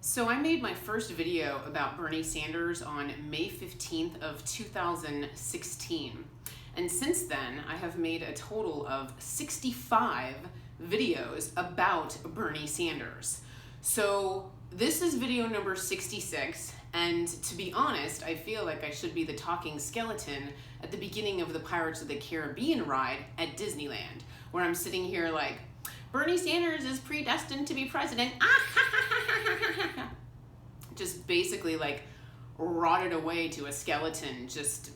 So I made my first video about Bernie Sanders on May 15th of 2016. And since then, I have made a total of 65 videos about Bernie Sanders. So this is video number 66, and to be honest, I feel like I should be the talking skeleton at the beginning of the Pirates of the Caribbean ride at Disneyland, where I'm sitting here like, Bernie Sanders is predestined to be president. Just basically like rotted away to a skeleton, just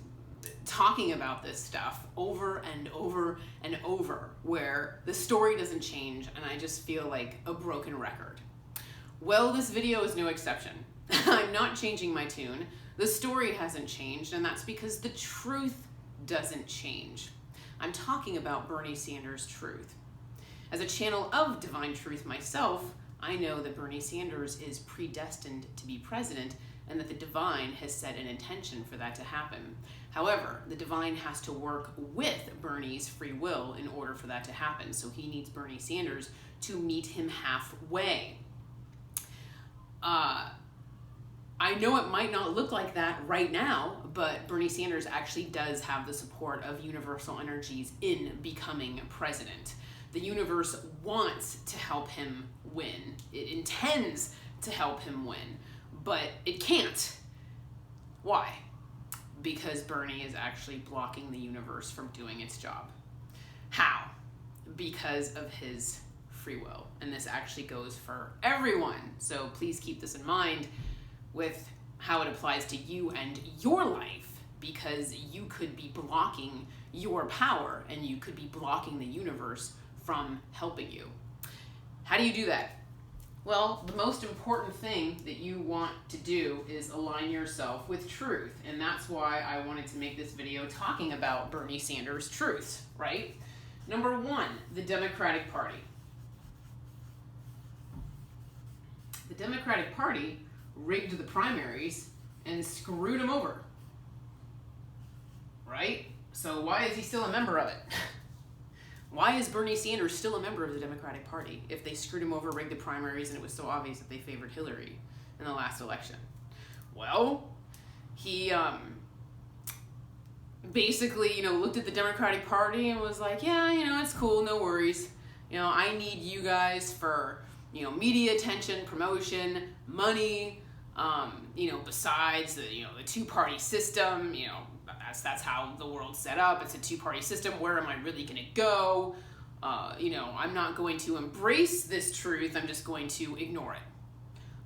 talking about this stuff over and over and over, where the story doesn't change and I just feel like a broken record. Well, this video is no exception. I'm not changing my tune. The story hasn't changed, and that's because the truth doesn't change. I'm talking about Bernie Sanders' truth. As a channel of divine truth myself, I know that Bernie Sanders is predestined to be president and that the divine has set an intention for that to happen. However, the divine has to work with Bernie's free will in order for that to happen. So he needs Bernie Sanders to meet him halfway. I know it might not look like that right now, but Bernie Sanders actually does have the support of universal energies in becoming president. The universe wants to help him win. It intends to help him win, but it can't. Why? Because Bernie is actually blocking the universe from doing its job. How? Because of his free will. And this actually goes for everyone. So please keep this in mind with how it applies to you and your life, because you could be blocking your power and you could be blocking the universe from helping you. How do you do that? Well, the most important thing that you want to do is align yourself with truth. And that's why I wanted to make this video talking about Bernie Sanders' truths, right? Number one, the Democratic Party. The Democratic Party rigged the primaries and screwed him over, right? So why is he still a member of it? Why is Bernie Sanders still a member of the Democratic Party if they screwed him over, rigged the primaries, and it was so obvious that they favored Hillary in the last election? Well, he basically, looked at the Democratic Party and was like, yeah, it's cool, no worries. I need you guys for, media attention, promotion, money, besides the two-party system, that's how the world's set up. It's a two-party system. Where am I really going to go? I'm not going to embrace this truth. I'm just going to ignore it.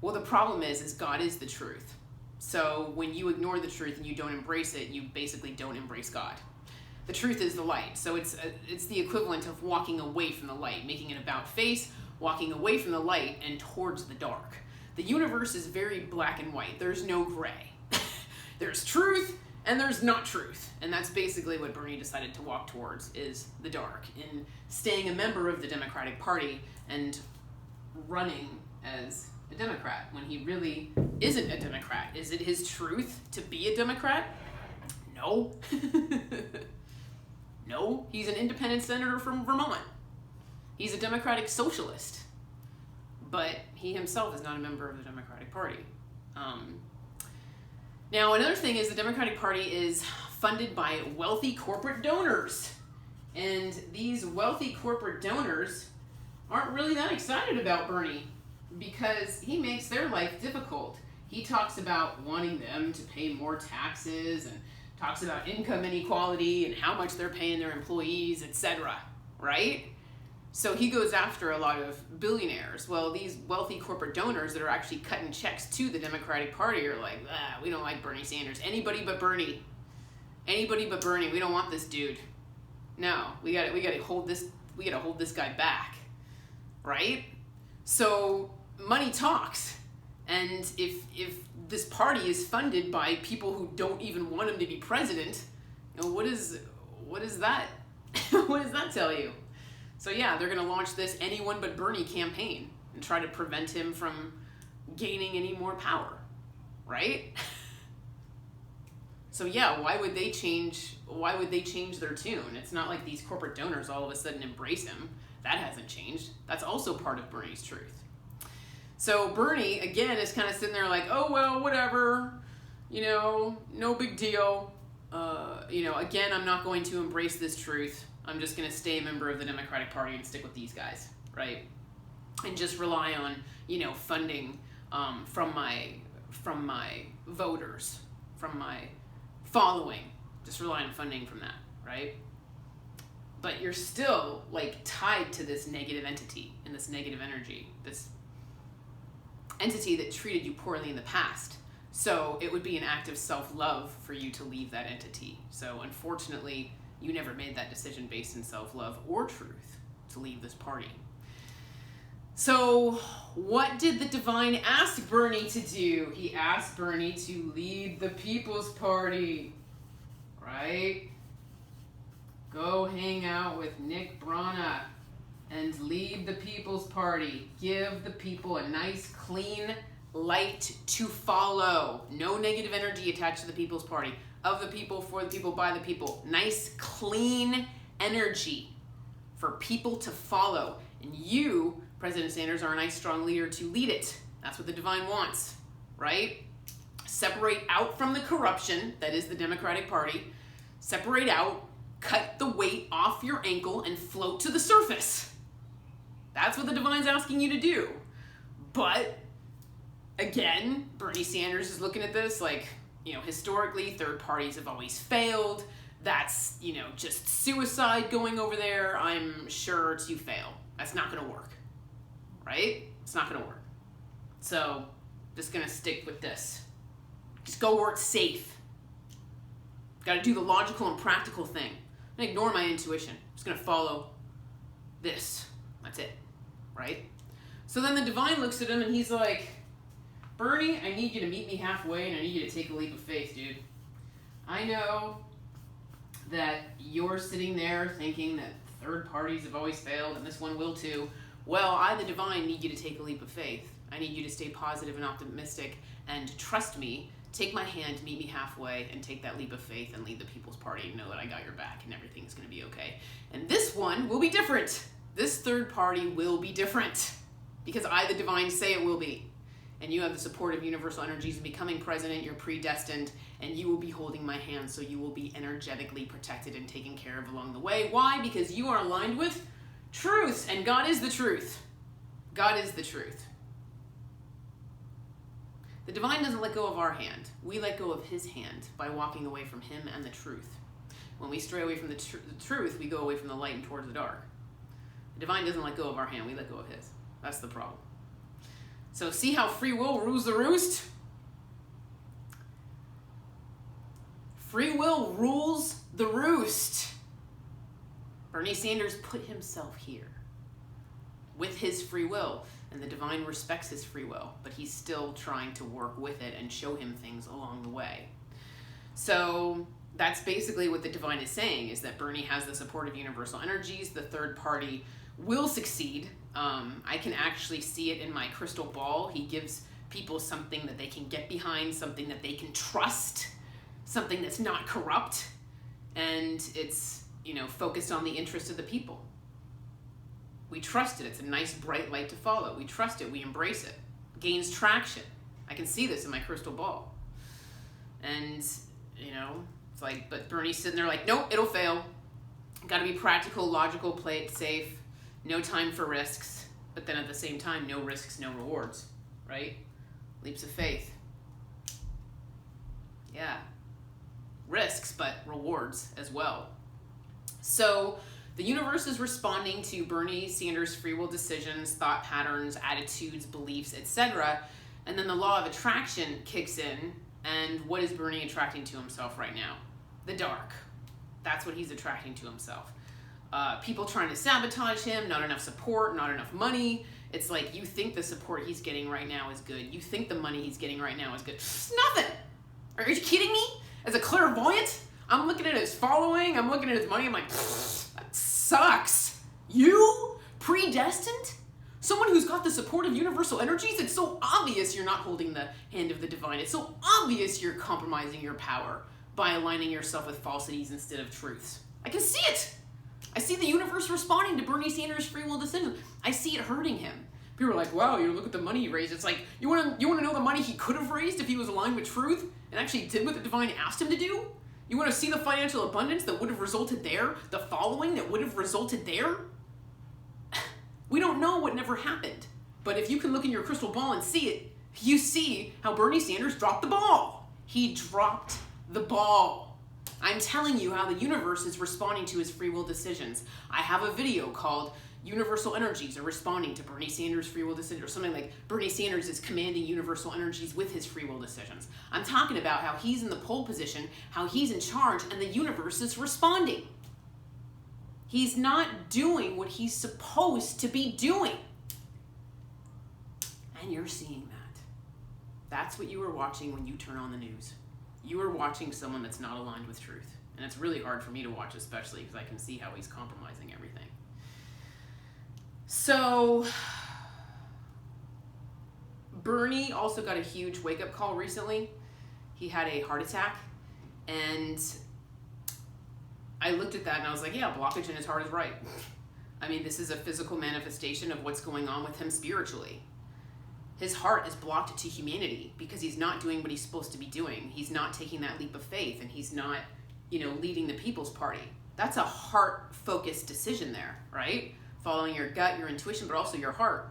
Well, the problem is God is the truth. So when you ignore the truth and you don't embrace it, you basically don't embrace God. The truth is the light. So it's the equivalent of walking away from the light, making an about face, walking away from the light and towards the dark. The universe is very black and white. There's no gray. There's truth and there's not truth. And that's basically what Bernie decided to walk towards, is the dark, in staying a member of the Democratic Party and running as a Democrat when he really isn't a Democrat. Is it his truth to be a Democrat? No. No, he's an independent senator from Vermont. He's a democratic socialist, but he himself is not a member of the Democratic Party. Now, another thing is the Democratic Party is funded by wealthy corporate donors. And these wealthy corporate donors aren't really that excited about Bernie because he makes their life difficult. He talks about wanting them to pay more taxes and talks about income inequality and how much they're paying their employees, etc., right? So he goes after a lot of billionaires. Well, these wealthy corporate donors that are actually cutting checks to the Democratic Party are like, we don't like Bernie Sanders. Anybody but Bernie. Anybody but Bernie. We don't want this dude. No, we gotta hold this guy back, right? So money talks, and if this party is funded by people who don't even want him to be president, what is that? What does that tell you? So yeah, they're going to launch this anyone but Bernie campaign and try to prevent him from gaining any more power, right? So yeah, why would they change their tune? It's not like these corporate donors all of a sudden embrace him. That hasn't changed. That's also part of Bernie's truth. So Bernie, again, is kind of sitting there like, oh, well, whatever, no big deal. Again, I'm not going to embrace this truth. I'm just going to stay a member of the Democratic Party and stick with these guys, right? And just rely on, funding from my voters, from my following. Just rely on funding from that, right? But you're still like tied to this negative entity and this negative energy, this entity that treated you poorly in the past. So it would be an act of self-love for you to leave that entity. So unfortunately, you never made that decision based in self-love or truth to leave this party. So what did the divine ask Bernie to do? He asked Bernie to lead the People's Party, right? Go hang out with Nick Brana and lead the People's Party. Give the people a nice, clean light to follow. No negative energy attached to the People's Party. Of the people, for the people, by the people. Nice, clean energy for people to follow. And you, President Sanders, are a nice, strong leader to lead it. That's what the divine wants, right? Separate out from the corruption that is the Democratic Party. Separate out, cut the weight off your ankle, and float to the surface. That's what the divine's asking you to do. But again, Bernie Sanders is looking at this like, historically, third parties have always failed. That's, just suicide going over there. I'm sure to fail. That's not going to work, right? It's not going to work. So, just going to stick with this. Just go where it's safe. Got to do the logical and practical thing. I'm going to ignore my intuition. I'm just going to follow this. That's it, right? So then the divine looks at him and he's like, Bernie, I need you to meet me halfway, and I need you to take a leap of faith, dude. I know that you're sitting there thinking that third parties have always failed, and this one will too. Well, I, the divine, need you to take a leap of faith. I need you to stay positive and optimistic, and trust me, take my hand, meet me halfway, and take that leap of faith and lead the People's Party and know that I got your back and everything's going to be okay. And this one will be different. This third party will be different, because I, the divine, say it will be. And you have the support of universal energies and becoming president, you're predestined, and you will be holding my hand, so you will be energetically protected and taken care of along the way. Why? Because you are aligned with truth, and God is the truth. God is the truth. The divine doesn't let go of our hand. We let go of his hand by walking away from him and the truth. When we stray away from the truth, we go away from the light and towards the dark. The divine doesn't let go of our hand. We let go of his. That's the problem. So see how free will rules the roost? Free will rules the roost. Bernie Sanders put himself here with his free will, and the divine respects his free will, but he's still trying to work with it and show him things along the way. So that's basically what the divine is saying, is that Bernie has the support of universal energies. The third party will succeed. I can actually see it in my crystal ball. He gives people something that they can get behind, something that they can trust, something that's not corrupt, and it's, focused on the interest of the people. We trust it. It's a nice, bright light to follow. We trust it. We embrace it. Gains traction. I can see this in my crystal ball. And, it's like, but Bernie's sitting there like, nope, it'll fail. Got to be practical, logical, play it safe. No time for risks, but then at the same time, no risks, no rewards, right? Leaps of faith. Yeah. Risks, but rewards as well. So the universe is responding to Bernie Sanders' free will decisions, thought patterns, attitudes, beliefs, etc. And then the law of attraction kicks in. And what is Bernie attracting to himself right now? The dark. That's what he's attracting to himself. People trying to sabotage him, not enough support, not enough money. It's like, you think the support he's getting right now is good. You think the money he's getting right now is good. It's nothing. Are you kidding me? As a clairvoyant, I'm looking at his following, I'm looking at his money, I'm like, that sucks. You? Predestined? Someone who's got the support of universal energies? It's so obvious you're not holding the hand of the divine. It's so obvious you're compromising your power by aligning yourself with falsities instead of truths. I can see it. I see the universe responding to Bernie Sanders' free will decision. I see it hurting him People are like, wow, you look at the money he raised. It's like, you want to know the money he could have raised if he was aligned with truth and actually did what the divine asked him to do? You want to see the financial abundance that would have resulted there? The following that would have resulted there? We don't know what never happened. But if you can look in your crystal ball and see it, you see how Bernie Sanders dropped the ball. He dropped the ball. I'm telling you how the universe is responding to his free will decisions. I have a video called Universal Energies Are Responding to Bernie Sanders' Free Will Decisions, or something like Bernie Sanders is commanding universal energies with his free will decisions. I'm talking about how he's in the pole position, how he's in charge, and the universe is responding. He's not doing what he's supposed to be doing. And you're seeing that. That's what you are watching when you turn on the news. You are watching someone that's not aligned with truth. And it's really hard for me to watch, especially because I can see how he's compromising everything. So, Bernie also got a huge wake-up call recently. He had a heart attack, and I looked at that and I was like, yeah, blockage in his heart is right. I mean, this is a physical manifestation of what's going on with him spiritually. His heart is blocked to humanity because he's not doing what he's supposed to be doing. He's not taking that leap of faith, and he's not, leading the People's Party. That's a heart-focused decision there, right? Following your gut, your intuition, but also your heart.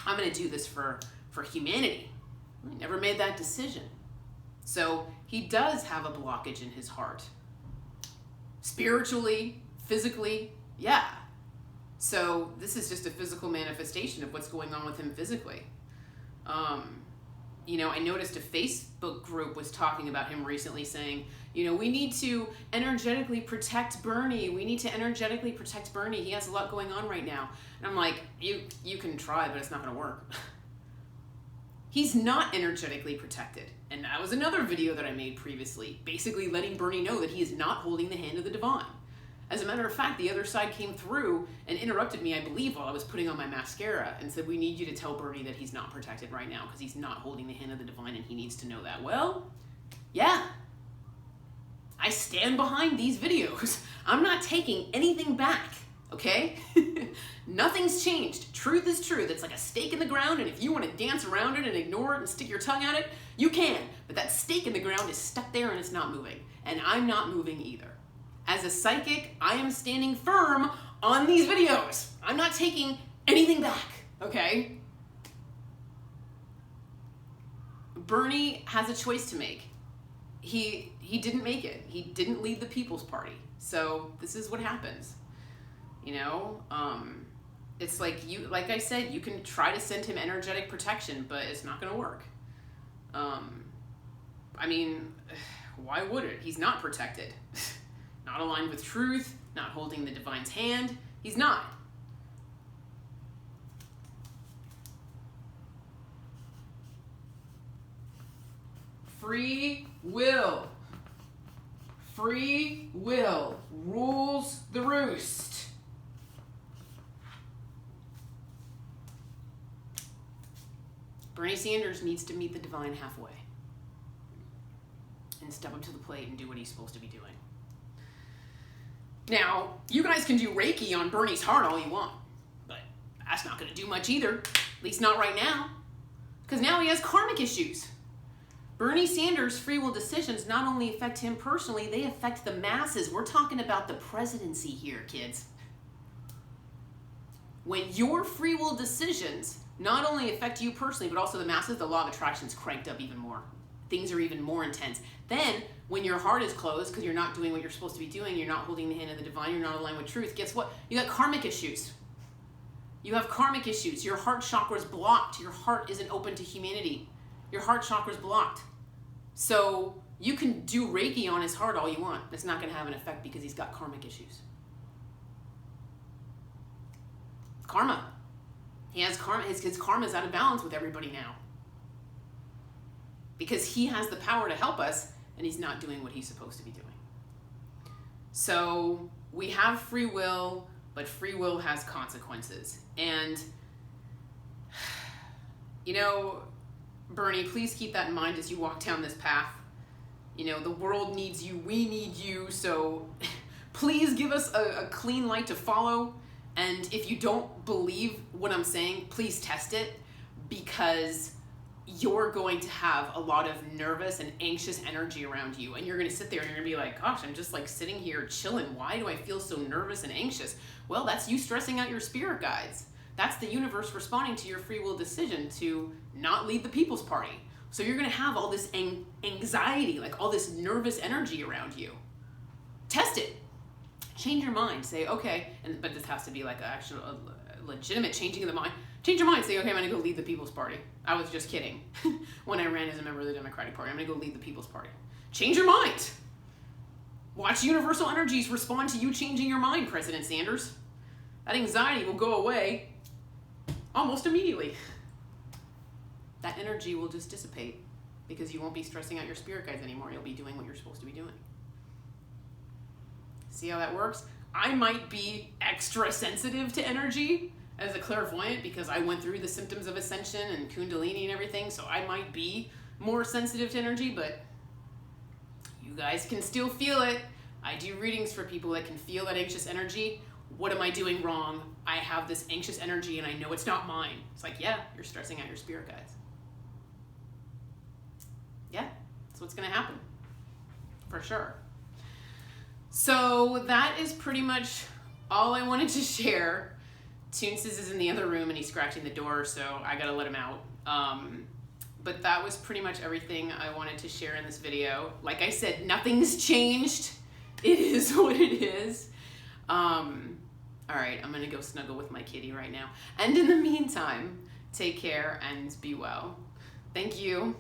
I'm going to do this for humanity. He never made that decision. So he does have a blockage in his heart. Spiritually, physically, yeah. So this is just a physical manifestation of what's going on with him physically. I noticed a Facebook group was talking about him recently saying, we need to energetically protect Bernie. We need to energetically protect Bernie. He has a lot going on right now. And I'm like, you can try, but it's not going to work. He's not energetically protected. And that was another video that I made previously, basically letting Bernie know that he is not holding the hand of the divine. As a matter of fact, the other side came through and interrupted me, I believe, while I was putting on my mascara and said, we need you to tell Bernie that he's not protected right now because he's not holding the hand of the divine and he needs to know that. Well, yeah. I stand behind these videos. I'm not taking anything back, okay? Nothing's changed. Truth is truth. It's like a stake in the ground, and if you want to dance around it and ignore it and stick your tongue at it, you can. But that stake in the ground is stuck there and it's not moving. And I'm not moving either. As a psychic, I am standing firm on these videos. I'm not taking anything back, okay? Bernie has a choice to make. He didn't make it. He didn't lead the People's Party. So this is what happens. It's like I said, you can try to send him energetic protection, but it's not going to work. Why would it? He's not protected. Not aligned with truth, not holding the divine's hand. He's not. Free will. Free will rules the roost. Bernie Sanders needs to meet the divine halfway and step up to the plate and do what he's supposed to be doing. Now, you guys can do Reiki on Bernie's heart all you want, but that's not going to do much either, at least not right now, because now he has karmic issues. Bernie Sanders' free will decisions not only affect him personally, they affect the masses. We're talking about the presidency here, kids. When your free will decisions not only affect you personally, but also the masses, the law of attraction is cranked up even more. Things are even more intense. Then, when your heart is closed because you're not doing what you're supposed to be doing, you're not holding the hand of the divine, you're not aligned with truth, guess what? You got karmic issues. You have karmic issues. Your heart chakra is blocked. Your heart isn't open to humanity. Your heart chakra is blocked. So you can do Reiki on his heart all you want. It's not going to have an effect because he's got karmic issues. Karma. He has karma. His karma is out of balance with everybody now. Because he has the power to help us, and he's not doing what he's supposed to be doing. So we have free will, but free will has consequences. And, Bernie, please keep that in mind as you walk down this path. The world needs you, we need you, so please give us a clean light to follow. And if you don't believe what I'm saying, please test it, because you're going to have a lot of nervous and anxious energy around you. And you're going to sit there and you're going to be like, gosh, I'm just like sitting here chilling. Why do I feel so nervous and anxious? Well, that's you stressing out your spirit guides. That's the universe responding to your free will decision to not lead the People's Party. So you're going to have all this anxiety, like all this nervous energy around you. Test it. Change your mind. Say, okay, but this has to be like a legitimate changing of the mind. Change your mind. Say, okay, I'm going to go lead the People's Party. I was just kidding. When I ran as a member of the Democratic Party, I'm going to go lead the People's Party. Change your mind. Watch universal energies respond to you changing your mind, President Sanders. That anxiety will go away almost immediately. That energy will just dissipate because you won't be stressing out your spirit guides anymore. You'll be doing what you're supposed to be doing. See how that works? I might be extra sensitive to energy as a clairvoyant because I went through the symptoms of ascension and Kundalini and everything, so I might be more sensitive to energy, but you guys can still feel it. I do readings for people that can feel that anxious energy. What am I doing wrong? I have this anxious energy and I know it's not mine. It's like, yeah, you're stressing out your spirit guides. Yeah, that's what's going to happen. For sure. So that is pretty much all I wanted to share. Toonses is in the other room and he's scratching the door, so I got to let him out. But that was pretty much everything I wanted to share in this video. Like I said, nothing's changed. It is what it is. All right, I'm going to go snuggle with my kitty right now. And in the meantime, take care and be well. Thank you.